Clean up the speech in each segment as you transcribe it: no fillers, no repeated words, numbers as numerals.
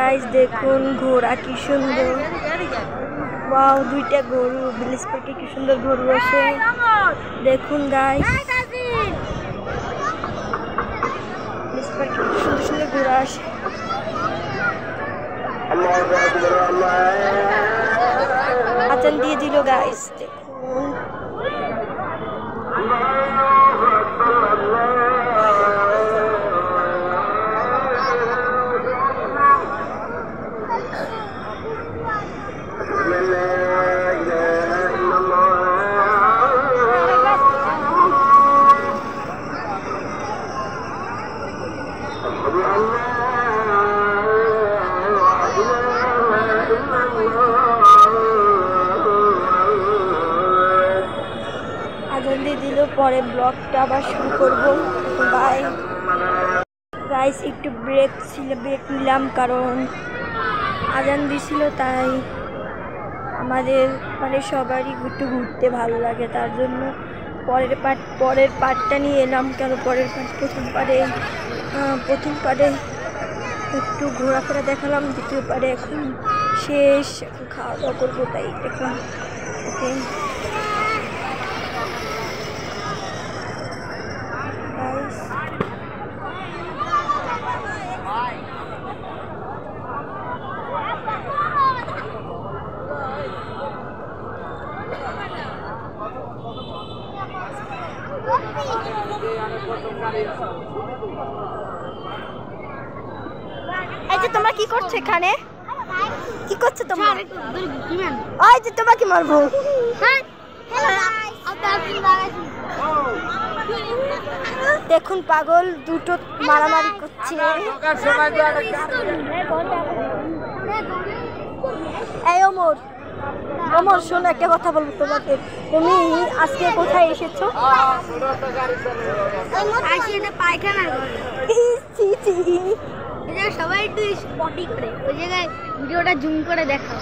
Guys দেখুন ঘোড়া কি সুন্দর, ওয়াও দুইটা গরু ভিলেজ পার্কে কি সুন্দর গরু আছে দেখুন গাইস। ভিলেজ পার্কে কি সুন্দর সুন্দর ঘোড়া আসে। আজান দিয়ে দিল গাইস দেখুন। আজান দিয়ে দিল, পরে ব্লগটা আবার শুরু করব। বাই গাইস, একটু ব্রেক নিলাম কারণ আজান দিছিল, তাই আমাদের মানে সবারই একটু ঘুরতে ভালো লাগে, তার জন্য পরের পার্টটা নিয়ে এলাম। কেন পরের পার্ট প্রথম পার্টে একটু ঘোরাফেরা দেখালাম, দ্বিতীয় পার্টে এখন শেষ, এখন খাওয়া দাওয়া করবো, তাই দেখলাম। ওকে এই যে তোমরা কি করছো এখানে? কি করছো তোমরা? ওই যে তোমাকে মারবো। দেখুন পাগল দুটো মারামারি করছে। এই ওমর শোনো, একটা কথা বলবো তোমাকে। তুমি আজকে কোথায় এসেছো? সবাই একটু স্পটি করে ওই জায়গায় ভিডিওটা জুম করে দেখা,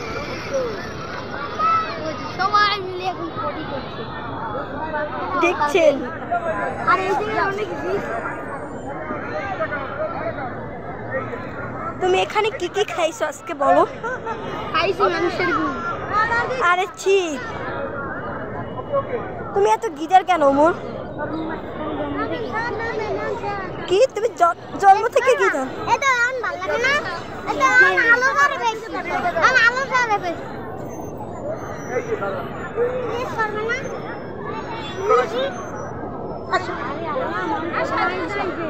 সবাই মিলে এখন স্পটি করছে দেখছেন। আর এই জায়গায় অনেক তুমি এখানে কি কি খাইছো আজকে বলো? খাইছি মানুষের গুণ। আরে ছি, তুমি এত গিজার কেন ওমর? কি তুমি জন্ম থেকে গিজার? এটা আমার ভালো লাগে না, এটা আমার আলো ধরে বেশি, আমার আলো ধরে বেশি প্লিজ করবে না খুশি। আচ্ছা আরে আল্লাহ মানুষ সবাই যাইবে।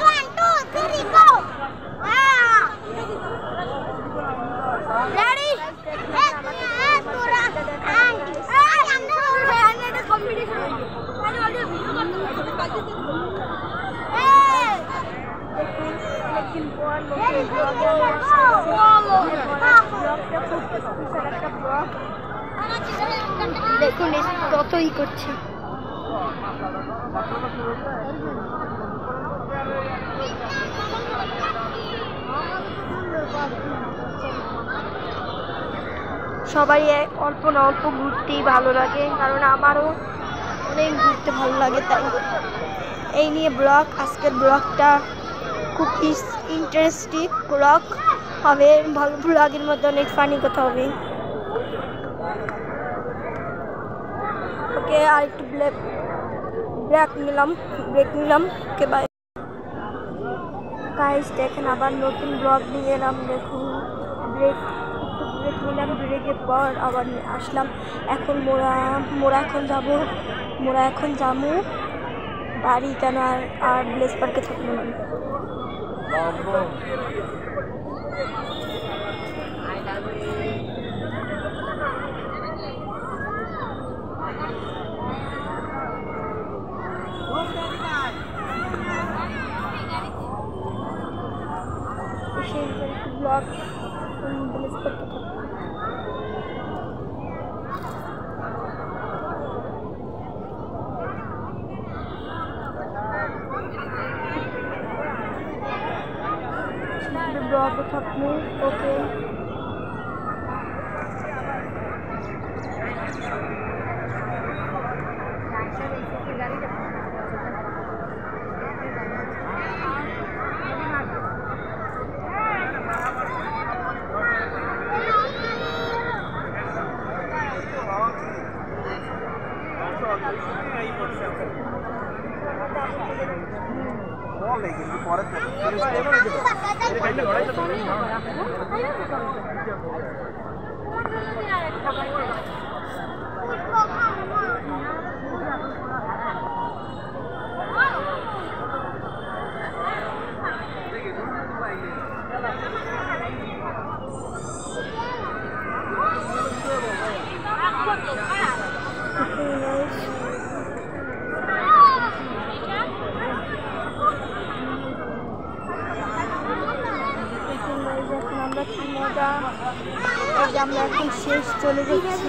1 2 3 গো। রেডি তোরা আমরা কম্পিটিশন আরে অলরেডি ভিডিও করতে দেখুন কতই করছে। সবাই অল্প না অল্প ঘুরতেই ভালো লাগে, কারণ আমারও অনেক ঘুরতে ভালো লাগে। তাই এই নিয়ে ব্লগ, আজকের ব্লগটা খুব ইন্টারেস্টিং ব্লগ হবে। ভালো ব্লগের মধ্যে অনেক ফানি কথা হবে। ওকে আর একটু ব্রেক নিলাম। ওকে বাই গাইস, দেখেন আবার নতুন ব্লগ নিয়ে এলাম। দেখুন ব্রেক নিলাম, ব্রেকের পর আবার আসলাম। এখন মোরা এখন যাবো বাড়ি, কেন আর ভিলেজ পার্কে থাকবো না। ব্লগ ভিলেজ পার্কে থাকবো। ব্লগে থাকবো। ওকে আমরা কি মজা, আমরা এখন শেষ চলে যাচ্ছি।